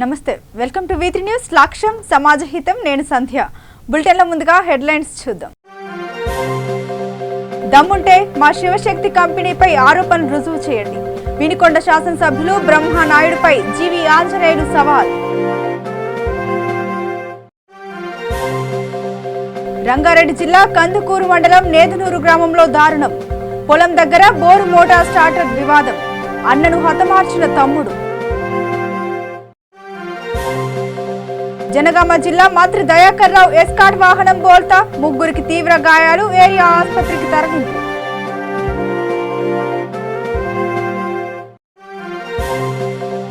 నమస్తే, welcome to V3 news. లక్ష్యం సమాజహితం. నేను సంధ్య. బులెటిన్ల ముందుగా హెడ్లైన్స్ చూద్దాం. దమ్ముంటే మా శివశక్తి కంపెనీపై ఆరోపణలు రుజువు చేయండి. వినుకొండ శాసనసభ్యులు బ్రహ్మనాయుడుపై జీవి ఆంజనేయులు సవాల్. రంగారెడ్డి జిల్లా కందుకూరు మండలం నేదునూరు గ్రామంలో దారుణం. పొలం దగ్గర బోరు మోటార్ స్టార్టర్ వివాదం. అన్నను హతమార్చిన తమ్ముడు. జనగామ జిల్లా మంత్రి దయాకర్ రావు ఎస్కాట్ వాహనం బోల్తా. ముగ్గురికి తీవ్ర గాయాలు. ఏరియా ఆసుపత్రికి తరలింపు.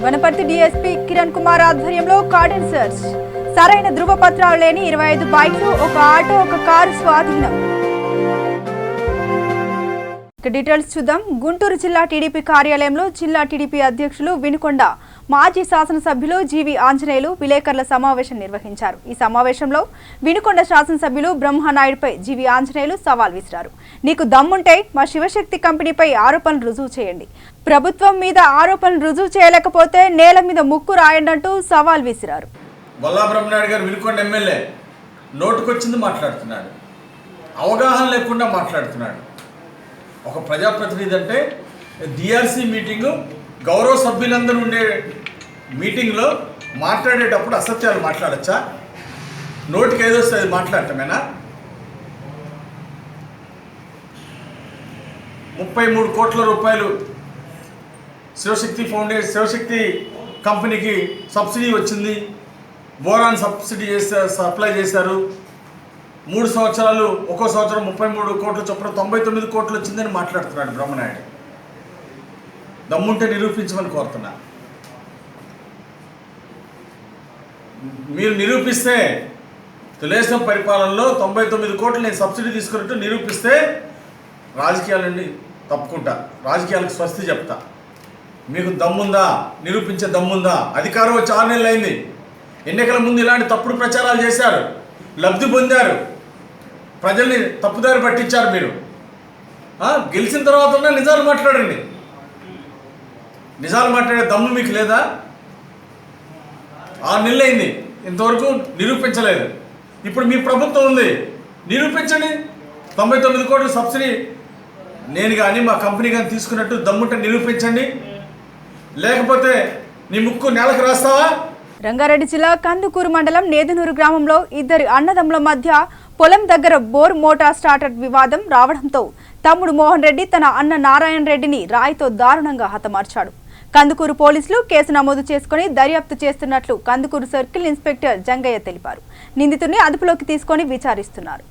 వనపర్తి డీఎస్పీ కిరణ్ కుమార్ ఆధ్వర్యంలో కార్డన్ సెర్చ్. సరైన ధృవపత్రాలు లేని 25 బైక్లు, ఒక ఆటో, ఒక కారు స్వాధీనం. డీటెయిల్స్ చూద్దాం. గుంటూరు జిల్లా టీడీపీ కార్యాలయంలో జిల్లా టీడీపీ అధ్యక్షులు వినుకొండ మాజీ శాసనసభ్యులు జీవి ఆంజనేయులు విలేకరుల సమావేశం నిర్వహించారు. ఈ సమావేశంలో వినుకొండ శాసనసభ్యులు బ్రహ్మనాయుడుపై జీవి ఆంజనేయులు సవాల్ విసిరారు. నీకు దమ్ముంటే మా శివశక్తి కంపెనీపై ఆరోపణలు రుజువు చేయండి. ప్రభుత్వం మీద ఆరోపణలు రుజువు చేయలేకపోతే నేల మీద ముక్కు రాయండంటూ సవాల్ విసిరారు. బొల్లా బ్రహ్మనాయుడు గారు వినుకొండ ఎమ్మెల్యే నోటుకొచ్చింది మాట్లాడుతున్నాడు, అవగాహన లేకుండా మాట్లాడుతున్నాడు. ఒక ప్రజాప్రతినిధి అంటే డిఆర్సీ మీటింగు, గౌరవ సభ్యులందరూ ఉండే మీటింగ్లో మాట్లాడేటప్పుడు అసత్యాలు మాట్లాడచ్చా? నోటికి ఏదొస్తే అది మాట్లాడటమేనా? 33 కోట్ల రూపాయలు శివశక్తి కంపెనీకి సబ్సిడీ వచ్చింది. బోరాన్ సబ్సిడీ సప్లై చేశారు. 3 సంవత్సరాలు, ఒక్కో సంవత్సరం 33 కోట్ల చొప్పున 99 కోట్లు వచ్చిందని మాట్లాడుతున్నాడు బ్రహ్మనాయుడు. దమ్ముంటే నిరూపించమని కోరుతున్నా. మీరు నిరూపిస్తే తెలుగుదేశం పరిపాలనలో 99 కోట్లు నేను సబ్సిడీ తీసుకున్నట్టు నిరూపిస్తే రాజకీయాల నుండి తప్పుకుంటా, రాజకీయాలకు స్వస్తి చెప్తా. మీకు దమ్ముందా? నిరూపించే దమ్ముందా? అధికారం వచ్చి 6 నెలలు అయింది. ఎన్నికల ముందు ఇలాంటి తప్పుడు ప్రచారాలు చేశారు, లబ్ధి పొందారు, ప్రజల్ని తప్పుదారి పట్టించారు. మీరు గెలిచిన తర్వాత నిజాలు మాట్లాడండి. నిజాలు మాట్లాడే దమ్ము మీకు లేదా? 6 నెలలు అయింది, ఇంతవరకు నిరూపించలేదు. ఇప్పుడు మీ ప్రభుత్వం ఉంది, నిరూపించండి. 99 కోట్ల సబ్సిడీ నేను కానీ మా కంపెనీ కానీ తీసుకున్నట్టు దమ్ముంటే నిరూపించండి. లేకపోతే నీ ముక్కు నేలకు రాస్తావా? రంగారెడ్డి జిల్లా కందుకూరు మండలం నేదునూరు గ్రామంలో ఇద్దరు అన్నదమ్ముల మధ్య పొలం దగ్గర బోర్ మోటార్ స్టార్టర్ వివాదం రావడంతో తమ్ముడు మోహన్ రెడ్డి తన అన్న నారాయణ రెడ్డిని రాయితో దారుణంగా హతమార్చాడు. కందుకూరు పోలీసులు కేసు నమోదు చేసుకుని దర్యాప్తు చేస్తున్నట్లు కందుకూరు సర్కిల్ ఇన్స్పెక్టర్ జంగయ్య తెలిపారు. నిందితుడిని అదుపులోకి తీసుకొని విచారిస్తున్నారు.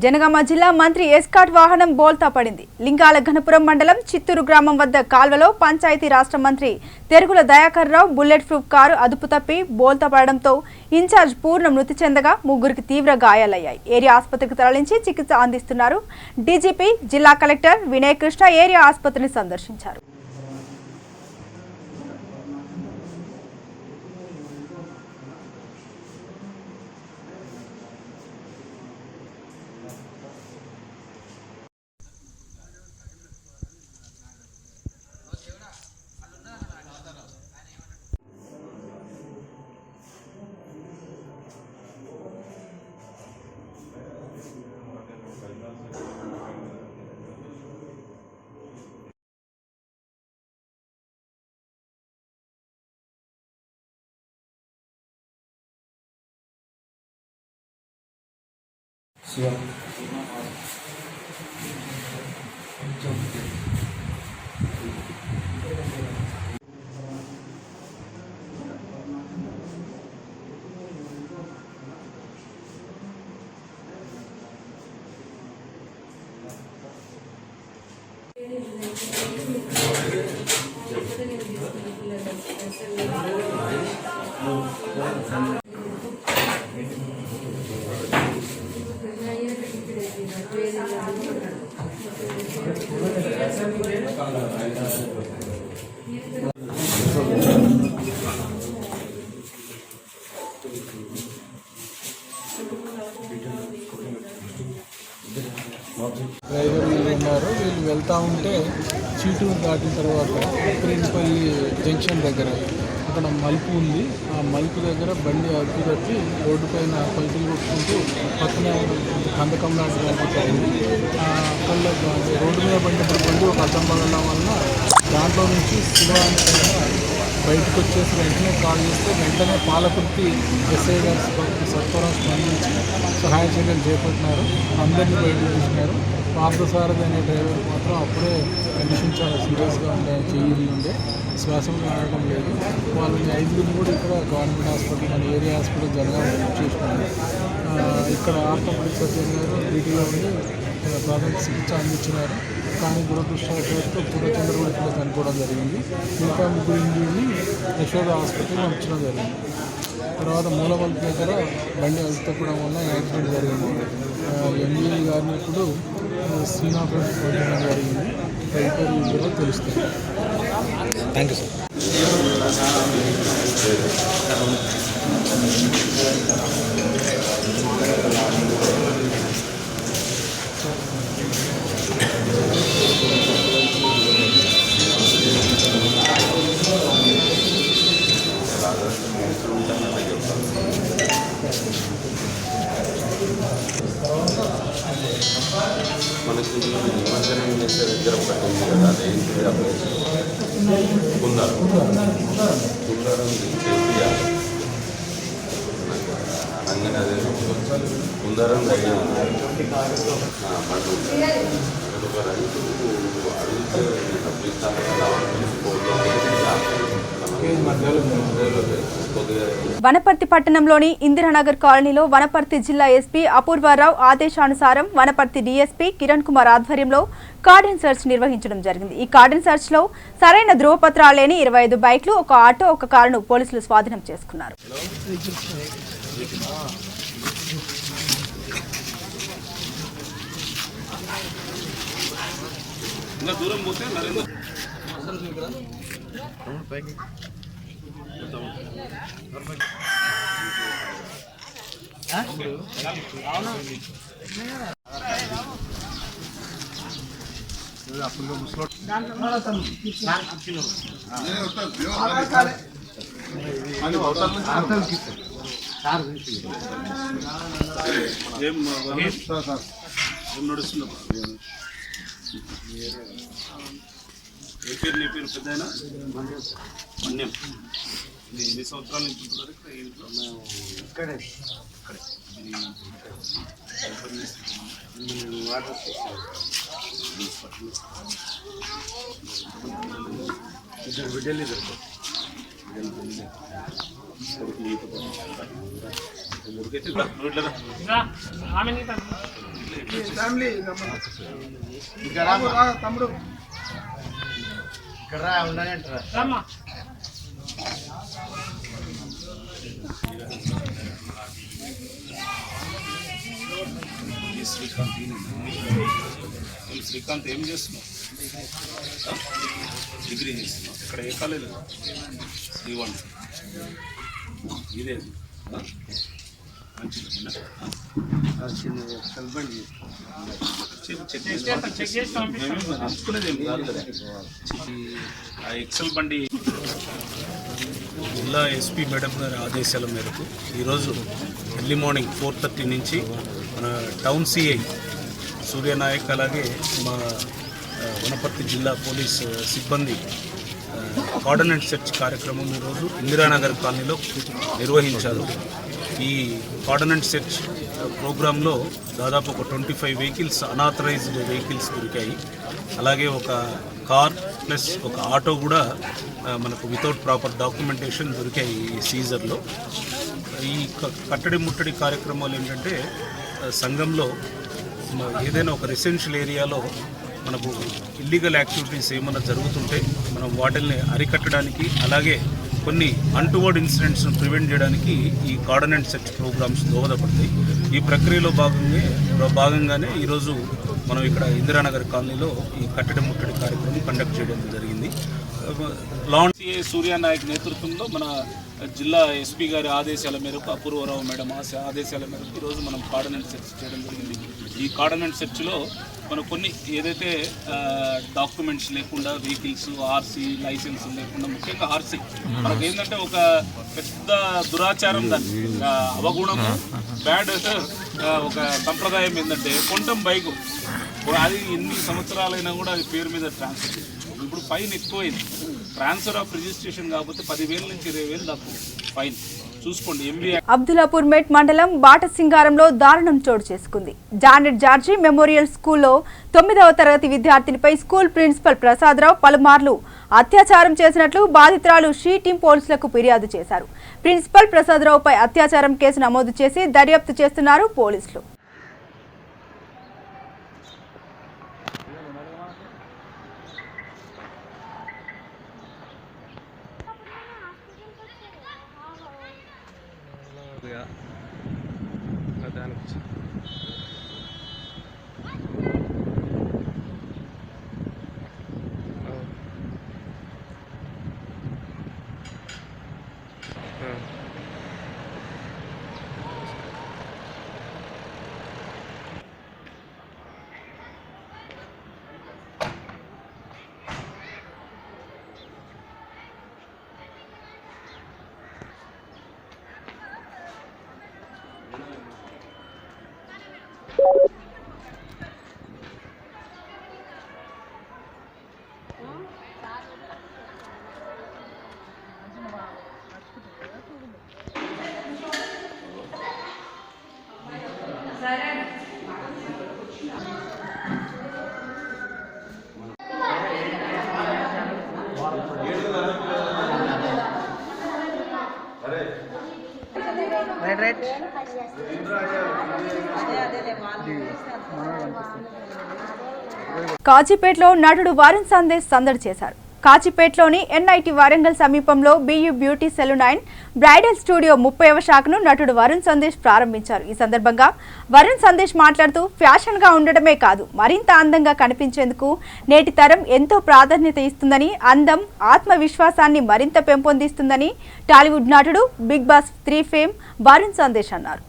జనగామ జిల్లా మంత్రి ఎస్కాట్ వాహనం బోల్తా పడింది. లింగాల ఘనపురం మండలం చిత్తూరు గ్రామం వద్ద కాల్వలో పంచాయతీ రాష్ట్ర మంత్రి తెరుగుల Dayakar Rao bullet proof car అదుపు తప్పి బోల్తా పడడంతో ఇన్ఛార్జ్ పూర్ణ మృతి చెందగా ముగ్గురికి తీవ్ర గాయాలయ్యాయి. ఏరియా ఆసుపత్రికి తరలించి చికిత్స అందిస్తున్నారు. డీజీపీ, జిల్లా కలెక్టర్ వినయ్ కృష్ణ ఏరియా ఆసుపత్రిని సందర్శించారు. డ్రైవర్ వీళ్ళు ఉన్నారు. వీళ్ళు వెళ్తూ ఉంటే చీటూరు దాటిన తర్వాత ఉప్పరేనిపల్లి జంక్షన్ దగ్గర అక్కడ మలుపు ఉంది. ఆ మలుపు దగ్గర బండి అదుపు తప్పి రోడ్డు పైన పలుకులు కొట్టుకుంటూ పక్కనే కందకం లాంటి అయింది. అక్కడ రోడ్డు మీద బండి ఒక అద్దం పడడం వలన దాంట్లో నుంచి శివాన్ని బయటకు వచ్చేసి వెంటనే కాల్ చేస్తే వెంటనే పాలకుర్తి ఎస్ఐ గారు సత్వరం స్పందించి సహాయ చర్యలు చేపట్టినారు. అందరినీ బయటకు తీసినారు. పార్థసారథి అనే డ్రైవర్ మాత్రం అప్పుడే కండిషన్ చాలా సీరియస్గా ఉండే, చెయ్యి ఉండే, శ్వాసం రావడం లేదు. వాళ్ళని 5 కూడా ఇక్కడ గవర్నమెంట్ హాస్పిటల్ మన ఏరియా హాస్పిటల్ జనగాం చేసినారు. ఇక్కడ ఆర్థోపెడిక్ సర్జన్ గారు డ్యూటీలో ఉండి ప్రాథమిక చికిత్స అందించినారు. కానీ దురదృష్టవశాత్తు పూర్ణచంద్ర కూడా ఇక్కడ చనిపోవడం జరిగింది. ఇంకా 3 ఇంజురీని యశోద హాస్పిటల్ ఉంచడం జరిగింది. తర్వాత మూలమల్పు దగ్గర బండి అదుపుతప్పడం వల్ల యాక్సిడెంట్ జరిగింది. ఎంఈఏ గారిని ఇప్పుడు శ్రీనాథ్ పంపించడం జరిగింది. తదుపరి కూడా తెలుస్తుంది. Thank you sir. మనకి నిమజ్జనం చేసే దగ్గర ఒకటి ఉంది కదా, అదేంటి ఆ ప్లేస్ కుందరం చేయాలి. అనగానే అదే కుందరం రైలు బండి ఒక రైతు అడిగితే తప్పిస్తాను వనపర్తి పట్టణంలోని ఇందిరానగర్ కాలనీలో వనపర్తి జిల్లా ఎస్పీ అపూర్వారావు ఆదేశానుసారం వనపర్తి డీఎస్పీ కిరణ్ కుమార్ ఆధ్వర్యంలో కార్డన్ సెర్చ్ నిర్వహించడం జరిగింది. ఈ కార్డన్ సెర్చ్ లో సరైన ధృవపత్రాలు లేని 25 బైక్లు, ఒక ఆటో, ఒక కారును పోలీసులు స్వాధీనం చేసుకున్నారు. ఏ పేరు నీ పేరు పెద్దయినా మన్యం. ఎన్ని సంవత్సరాల నుంచి ఉంటున్నారు ఇక్కడ? ఇంట్లో ఇక్కడే ఇద్దరు బిడ్డలు తమ్ముడు ఇక్కడ ఉండని శ్రీకాంత్ ఏం చేస్తున్నావు? డిగ్రీ చేస్తున్నావు. ఇక్కడ ఏ కాలేజ్? శ్రీవన్. ఇదే ఎక్సెల్ బండి. జిల్లా ఎస్పీ మేడం గారి ఆదేశాల మేరకు ఈరోజు ఎర్లీ మార్నింగ్ 4:30 నుంచి మన టౌన్ సిఐ సూర్యనాయక్ అలాగే మా వనపర్తి జిల్లా పోలీస్ సిబ్బంది ఆర్డినెన్స్ సెర్చ్ కార్యక్రమం ఈరోజు ఇందిరానగర్ కాలనీలో నిర్వహించారు. ఈ ఆర్డినెన్స్ సెర్చ్ ప్రోగ్రాంలో దాదాపు ఒక 25 వెహికల్స్ అనాథరైజ్డ్ వెహికల్స్ దొరికాయి. అలాగే ఒక కార్ ప్లస్ ఒక ఆటో కూడా మనకు వితౌట్ ప్రాపర్ డాక్యుమెంటేషన్ దొరికాయి ఈ సీజర్లో. ఈ కట్టడి ముట్టడి కార్యక్రమాలు ఏంటంటే సంఘంలో ఏదైనా ఒక రెసిడెన్షియల్ ఏరియాలో మనకు ఇల్లీగల్ యాక్టివిటీస్ ఏమైనా జరుగుతుంటే మనం వాటిల్ని అరికట్టడానికి, అలాగే కొన్ని అన్టువర్డ్ ఇన్సిడెంట్స్ను ప్రివెంట్ చేయడానికి ఈ కార్డన్ అండ్ సెర్చ్ ప్రోగ్రామ్స్ దోహదపడతాయి. ఈ ప్రక్రియలో భాగంగానే ఈరోజు మనం ఇక్కడ ఇందిరానగర్ కాలనీలో ఈ కట్టడి ముట్టడి కార్యక్రమం కండక్ట్ చేయడం జరిగింది. లాండ్ సిఐ సూర్యానాయక్ నేతృత్వంలో మన జిల్లా ఎస్పీ గారి ఆదేశాల మేరకు, అపూర్వరావు మేడం ఆదేశాల మేరకు ఈరోజు మనం కార్డన్ అండ్ సెర్చ్ చేయడం జరిగింది. ఈ కార్డన్ అండ్ సెర్చ్లో మనం కొన్ని ఏదైతే డాక్యుమెంట్స్ లేకుండా వెహికల్స్, ఆర్సీ లైసెన్స్ లేకుండా, ముఖ్యంగా ఆర్సీ మనకు ఏంటంటే ఒక పెద్ద దురాచారం, దాన్ని అవగుణము, బ్యాడ్ ఒక సంప్రదాయం ఏంటంటే కొంచెం బైకు అది ఎన్ని సంవత్సరాలైనా కూడా అది పేరు మీద ట్రాన్స్ఫర్. ఇప్పుడు ఫైన్ ఎక్కువైంది. ట్రాన్స్ఫర్ ఆఫ్ రిజిస్ట్రేషన్ కాకపోతే 10,000 నుంచి 20,000 దాకా ఫైన్. చూసుకోండి. అబ్దులాపూర్ మెట్ మండలం బాటసింగారంలో దారుణం చోటు చేసుకుంది. జానెట్ జార్జి మెమోరియల్ స్కూల్లో 9వ తరగతి విద్యార్థినిపై స్కూల్ ప్రిన్సిపల్ ప్రసాదరావు పలుమార్లు అత్యాచారం చేసినట్లు బాధితురాలు షీ టీం పోలీసులకు ఫిర్యాదు చేశారు. ప్రిన్సిపల్ ప్రసాదరావుపై అత్యాచారం కేసు నమోదు చేసి దర్యాప్తు చేస్తున్నారు పోలీసులు. కాజీపేటలో నటుడు వరుణ్ సందేశ్ సందడి చేశారు. కాజీపేటలోని ఎన్ఐటి వరంగల్ సమీపంలో BU beauty salon bridal studio 30వ శాఖను నటుడు వరుణ్ సందేశ్ ప్రారంభించారు. ఈ సందర్భంగా వరుణ్ సందేశ్ మాట్లాడుతూ ఫ్యాషన్గా ఉండడమే కాదు, మరింత అందంగా కనిపించేందుకు నేటి తరం ఎంతో ప్రాధాన్యత ఇస్తుందని, అందం ఆత్మవిశ్వాసాన్ని మరింత పెంపొందిస్తుందని టాలీవుడ్ నటుడు Bigg Boss 3 fame Varun Sandesh అన్నారు.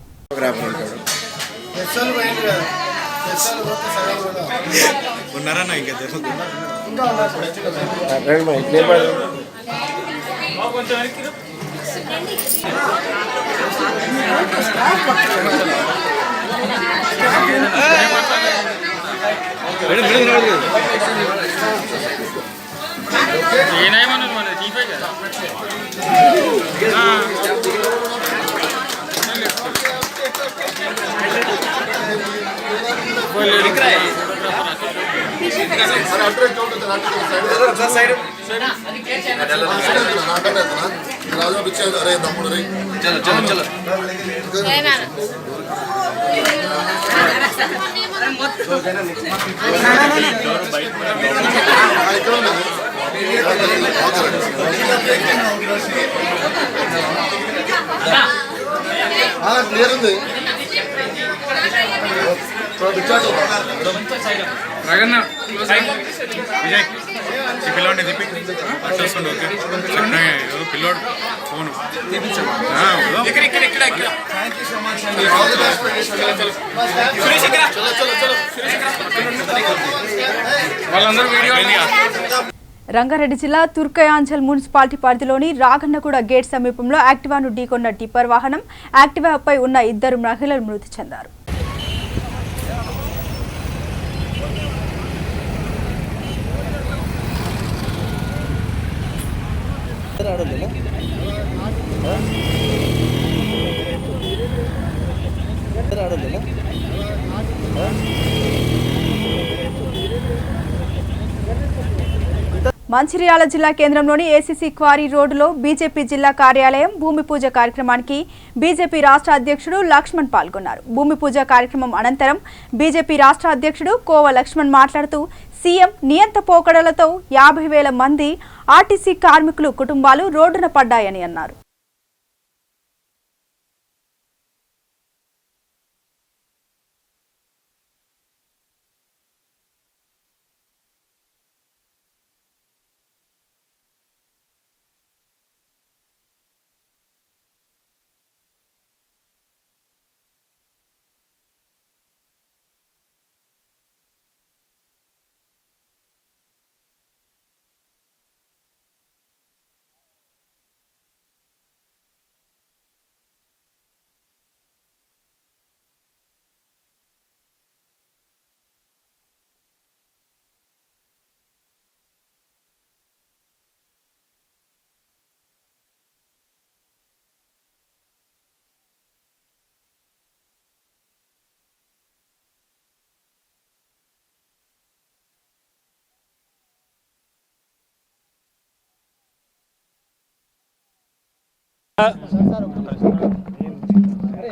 పిల్లోడిని తిప్పి చూసుకోండి. ఓకే పిల్లోడు ఫోన్ వాళ్ళందరూ వీడియో. రంగారెడ్డి జిల్లా తుర్కయాంచల్ మున్సిపాలిటీ పరిధిలోని రాగన్నగూడ గేట్ సమీపంలో యాక్టివాను ఢీకొన్న టిప్పర్ వాహనం, యాక్టివాపై ఉన్న 2 మహిళలు మృతి చెందారు. మంచిర్యాల జిల్లా కేంద్రంలోని ఏసీసీ క్వారీ రోడ్డులో బీజేపీ జిల్లా కార్యాలయం భూమి పూజ కార్యక్రమానికి బీజేపీ రాష్ట్ర అధ్యక్షుడు లక్ష్మణ్ పాల్గొన్నారు. భూమి పూజ కార్యక్రమం అనంతరం బీజేపీ రాష్ట్ర అధ్యక్షుడు కోవ లక్ష్మణ్ మాట్లాడుతూ సీఎం నియంత పోకడలతో 50,000 మంది ఆర్టీసీ కార్మికులు కుటుంబాలు రోడ్డున పడ్డాయని అన్నారు.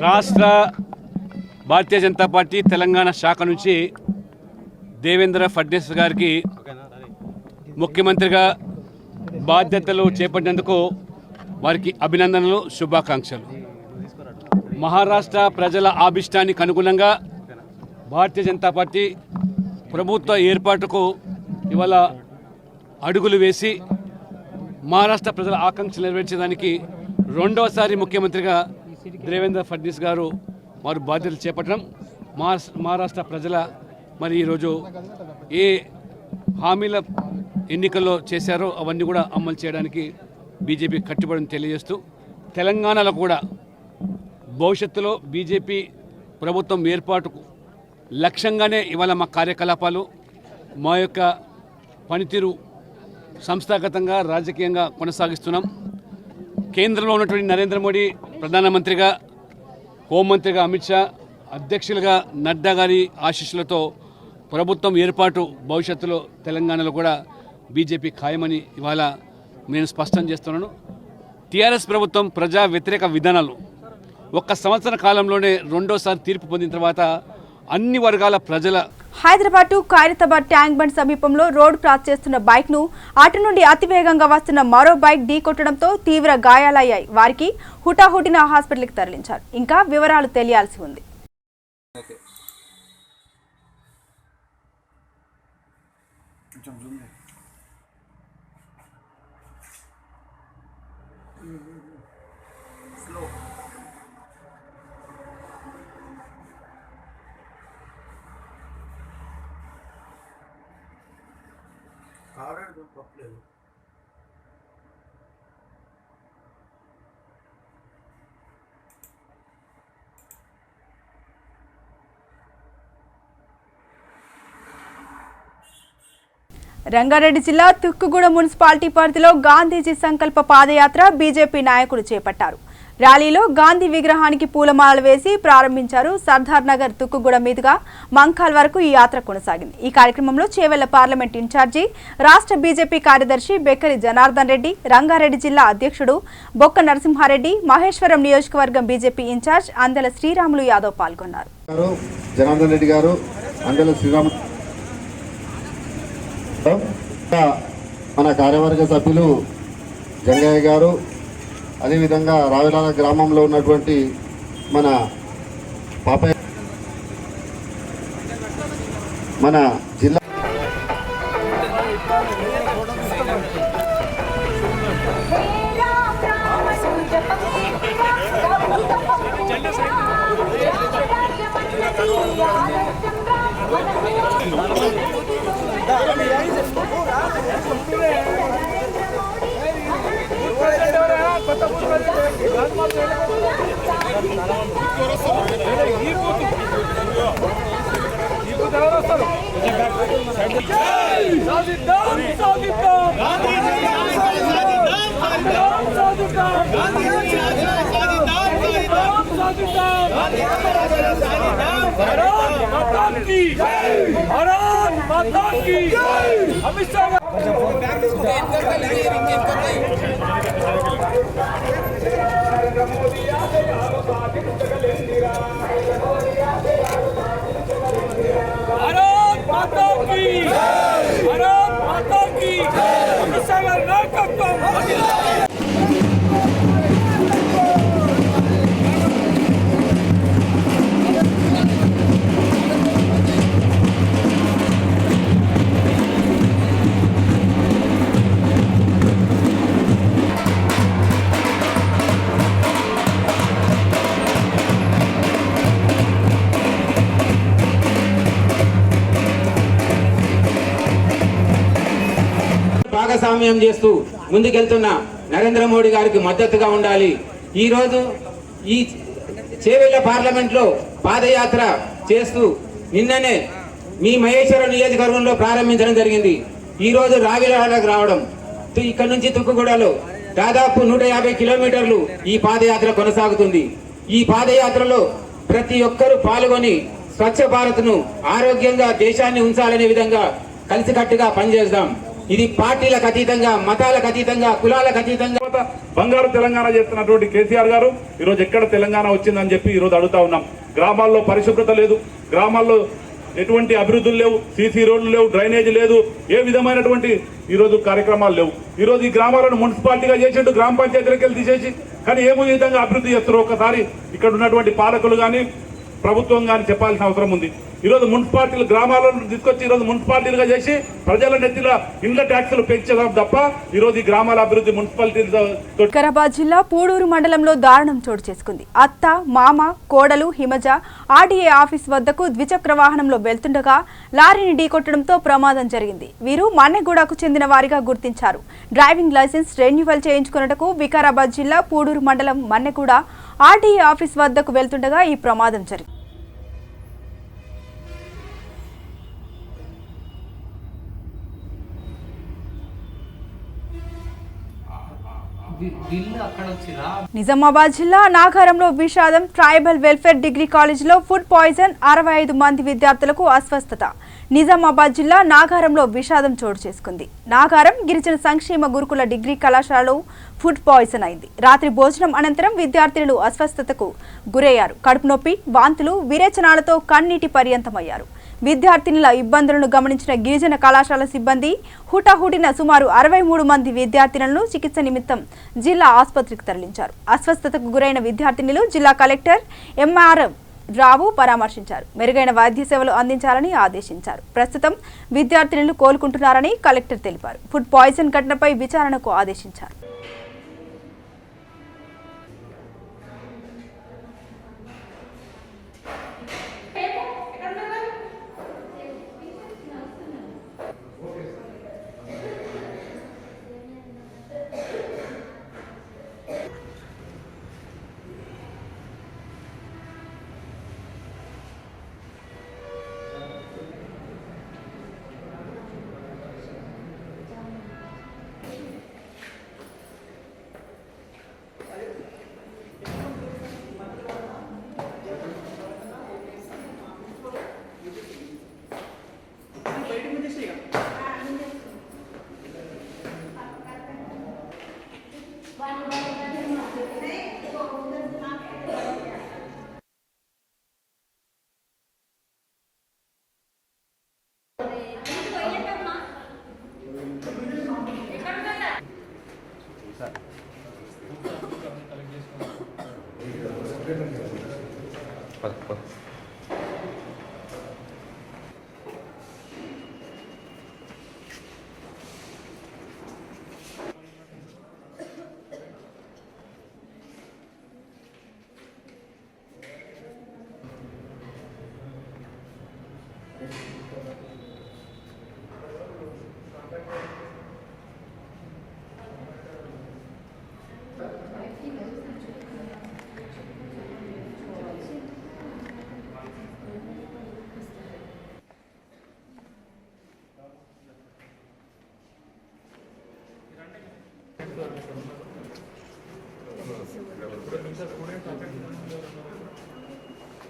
రాష్ట్ర భారతీయ జనతా పార్టీ తెలంగాణ శాఖ నుంచి దేవేంద్ర ఫడ్నవీస్ గారికి ముఖ్యమంత్రిగా బాధ్యతలు చేపట్టినందుకు వారికి అభినందనలు, శుభాకాంక్షలు. మహారాష్ట్ర ప్రజల ఆభిష్టానికి అనుగుణంగా భారతీయ జనతా పార్టీ ప్రభుత్వ ఏర్పాటుకు ఇవాళ అడుగులు వేసి మహారాష్ట్ర ప్రజల ఆకాంక్షలు నెరవేర్చడానికి రెండవసారి ముఖ్యమంత్రిగా దేవేంద్ర ఫడ్నవీస్ గారు వారు బాధ్యతలు చేపట్టడం, మహారాష్ట్ర ప్రజల మరి ఈరోజు ఏ హామీల ఎన్నికల్లో చేశారో అవన్నీ కూడా అమలు చేయడానికి బీజేపీ కట్టుబడిని తెలియజేస్తూ తెలంగాణలో కూడా భవిష్యత్తులో బీజేపీ ప్రభుత్వం ఏర్పాటుకు లక్ష్యంగానే ఇవాళ మా కార్యకలాపాలు, మా యొక్క పనితీరు సంస్థాగతంగా రాజకీయంగా కొనసాగిస్తున్నాం. కేంద్రంలో ఉన్నటువంటి నరేంద్ర మోడీ ప్రధానమంత్రిగా, హోంమంత్రిగా అమిత్ షా, అధ్యక్షులుగా నడ్డా గారి ఆశీస్సులతో ప్రభుత్వం ఏర్పాటు భవిష్యత్తులో తెలంగాణలో కూడా బీజేపీ ఖాయమని ఇవాళ నేను స్పష్టం చేస్తున్నాను. టీఆర్ఎస్ ప్రభుత్వం ప్రజా వ్యతిరేక విధానాలు ఒక్క సంవత్సర కాలంలోనే రెండోసారి తీర్పు పొందిన తర్వాత అన్ని వర్గాల ప్రజల Hyderabad to Khairatabad tank bund సమీపంలో రోడ్డు క్రాస్ చేస్తున్న బైక్ ను అటు నుండి అతివేగంగా వస్తున్న మరో బైక్ ఢీకొట్టడంతో తీవ్ర గాయాలయ్యాయి. వారికి హుటాహుటిన హాస్పిటల్కి తరలించారు. ఇంకా వివరాలు తెలియాల్సి ఉంది. రంగారెడ్డి జిల్లా తుక్కుగూడ మున్సిపాలిటీ పరిధిలో గాంధీజీ సంకల్ప పాదయాత్ర బీజేపీ నాయకులు చేపట్టారు. ర్యాలీలో గాంధీ విగ్రహానికి పూలమాలలు వేసి ప్రారంభించారు. సర్దార్ నగర్ తుక్కుగూడ మీదుగా మంకాల్ వరకు ఈ యాత్ర కొనసాగింది. ఈ కార్యక్రమంలో చేవెళ్ల పార్లమెంట్ ఇన్ఛార్జి, రాష్ట్ర బీజేపీ కార్యదర్శి బెక్కరి జనార్దన్ రెడ్డి, రంగారెడ్డి జిల్లా అధ్యక్షుడు బొక్క నరసింహారెడ్డి, మహేశ్వరం నియోజకవర్గం బీజేపీ ఇన్ఛార్జ్ అందెల శ్రీరాములు యాదవ్ పాల్గొన్నారు. జనార్దన్ రెడ్డి గారు, అందెల శ్రీరాములు, మన కార్యవర్గ సభ్యులు జంగయ్య గారు, అదేవిధంగా రావిలాల గ్రామంలో ఉన్నటువంటి మన పాపయ్య, మన జిల్లా భాగస్వామ్యం చేస్తూ ముందుకెళ్తున్న నరేంద్ర మోడీ గారికి మద్దతుగా ఉండాలి. ఈరోజు ఈ చేవెళ్ల పార్లమెంట్లో పాదయాత్ర చేస్తూ నిన్ననే మీ మహేశ్వరం నియోజకవర్గంలో ప్రారంభించడం జరిగింది. ఈరోజు రావిరాలకు రావడం, ఇక్కడ నుంచి తుక్కుగూడలో దాదాపు 150 కిలోమీటర్లు ఈ పాదయాత్ర కొనసాగుతుంది. ఈ పాదయాత్రలో ప్రతి ఒక్కరూ పాల్గొని స్వచ్ఛ భారత్ను ఆరోగ్యంగా దేశాన్ని ఉంచాలనే విధంగా కలిసికట్టుగా పనిచేద్దాం. ఇది పార్టీలకు అతీతంగా, మతాలకు అతీతంగా, కులాలకు అతీతంగా బంగారు తెలంగాణ చేస్తున్నటువంటి కేసీఆర్ గారు ఈరోజు ఎక్కడ తెలంగాణ వచ్చిందని చెప్పి ఈరోజు అడుగుతా ఉన్నాం. గ్రామాల్లో పరిశుభ్రత లేదు, గ్రామాల్లో ఎటువంటి అభివృద్ధులు లేవు, సీసీ రోడ్లు లేవు, డ్రైనేజ్ లేదు, ఏ విధమైనటువంటి ఈరోజు కార్యక్రమాలు లేవు. ఈరోజు ఈ గ్రామాలను మున్సిపాలిటీగా చేసేట్టు గ్రామ పంచాయతీలకు వెళ్ళి తీసేసి కానీ ఏ విధంగా అభివృద్ధి చేస్తారో ఒకసారి ఇక్కడ ఉన్నటువంటి పాలకులు కానీ ప్రభుత్వం కానీ చెప్పాల్సిన అవసరం ఉంది. ఈరోజు మున్సిపాలిటీలు గ్రామాలను తీసుకొచ్చి ఈరోజు మున్సిపాలిటీలుగా చేసి ప్రజల నెత్తిల ఇండ్ల ట్యాక్సులు పెంచడం తప్ప ఈరోజు ఈ గ్రామాల అభివృద్ధి మున్సిపాలిటీలతో. వికారాబాద్ జిల్లా పూడూరు మండలంలో దారుణం చోటు చేసుకుంది. అత్త, మామ, కోడలు హిమజ ఆర్డీఏ ఆఫీస్ వద్దకు ద్విచక్ర వాహనంలో వెళ్తుండగా లారీని ఢీకొట్టడంతో ప్రమాదం జరిగింది. వీరు మన్నెగూడకు చెందిన వారిగా గుర్తించారు. డ్రైవింగ్ లైసెన్స్ రెన్యువల్ చేయించుకున్నట్టుకు వికారాబాద్ జిల్లా పూడూరు మండలం మన్నెగూడ ఆర్డీఏ ఆఫీస్ వద్దకు వెళ్తుండగా ఈ ప్రమాదం జరిగింది. నిజామాబాద్ జిల్లా నాగారంలో విషాదం. ట్రైబల్ వెల్ఫేర్ డిగ్రీ కాలేజీలో ఫుడ్ పాయిజన్, 65 మంది విద్యార్థులకు అస్వస్థత. నిజామాబాద్ జిల్లా నాగారంలో విషాదం చోటు చేసుకుంది. నాగారం గిరిజన సంక్షేమ గురుకుల డిగ్రీ కళాశాలలో ఫుడ్ పాయిజన్ అయింది. రాత్రి భోజనం అనంతరం విద్యార్థినులు అస్వస్థతకు గురయ్యారు. కడుపు నొప్పి, వాంతులు, విరేచనాలతో కన్నీటి పర్యంతమయ్యారు. విద్యార్థినుల ఇబ్బందులను గమనించిన గిరిజన కళాశాల సిబ్బంది హుటాహుటిన సుమారు 63 మంది విద్యార్థినులను చికిత్స నిమిత్తం జిల్లా ఆసుపత్రికి తరలించారు. అస్వస్థతకు గురైన విద్యార్థినులు జిల్లా కలెక్టర్ ఎంఆర్ రావు పరామర్శించారు. మెరుగైన వైద్య సేవలు అందించాలని ఆదేశించారు. ప్రస్తుతం విద్యార్థినులు కోలుకుంటున్నారని కలెక్టర్ తెలిపారు. ఫుడ్ పాయిజన్ ఘటనపై విచారణకు ఆదేశించారు.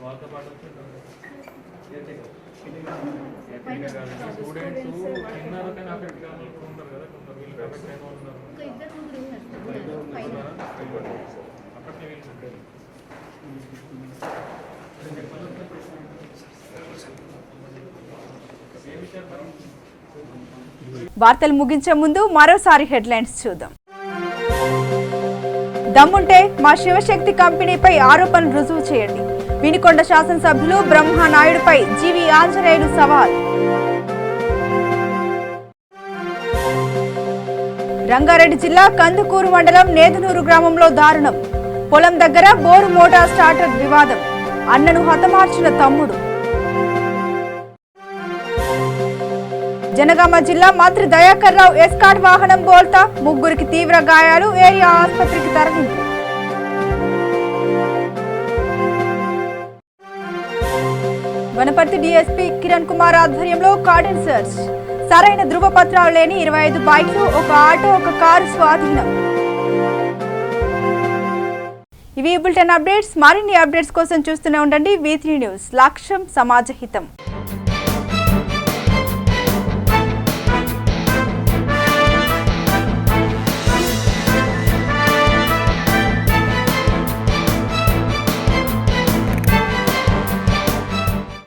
వాళ్ళతో పాటు వార్తలు ముగించే ముందు మరోసారి హెడ్లైన్స్ చూద్దాం. దమ్ముంటే మా శివశక్తి కంపెనీపై ఆరోపణలు రుజువు చేయండి. వినుకొండ శాసనసభ్యులు బ్రహ్మనాయుడుపై జీవి ఆంజనేయులు సవాల్. రంగారెడ్డి జిల్లా కందుకూరు మండలం నేదునూరు గ్రామంలో దారుణం. పొలం దగ్గర బోరు మోటార్ స్టార్టర్ వివాదం. అన్నను హతమార్చిన తమ్ముడు. జనగామ జిల్లా మంత్రి దయాకర్ రావు ఎస్కాట్ వాహనం బోల్తా. ముగ్గురికి తీవ్ర గాయాలు. ఏరియా ఆసుపత్రికి తరలింపు. వనపర్తి డీఎస్పీ కిరణ్ కుమార్ ఆధ్వర్యంలో కార్డన్ సెర్చ్. సరైన ధృవపత్రాలు లేని 25 బైక్లు, ఒక ఆటో, ఒక కారు స్వాధీనం. ఇవి బులెటిన్ అప్డేట్స్. మరిన్ని అప్డేట్స్ కోసం చూస్తూనే ఉండండి V3 న్యూస్. లక్ష్యం సమాజ హితం.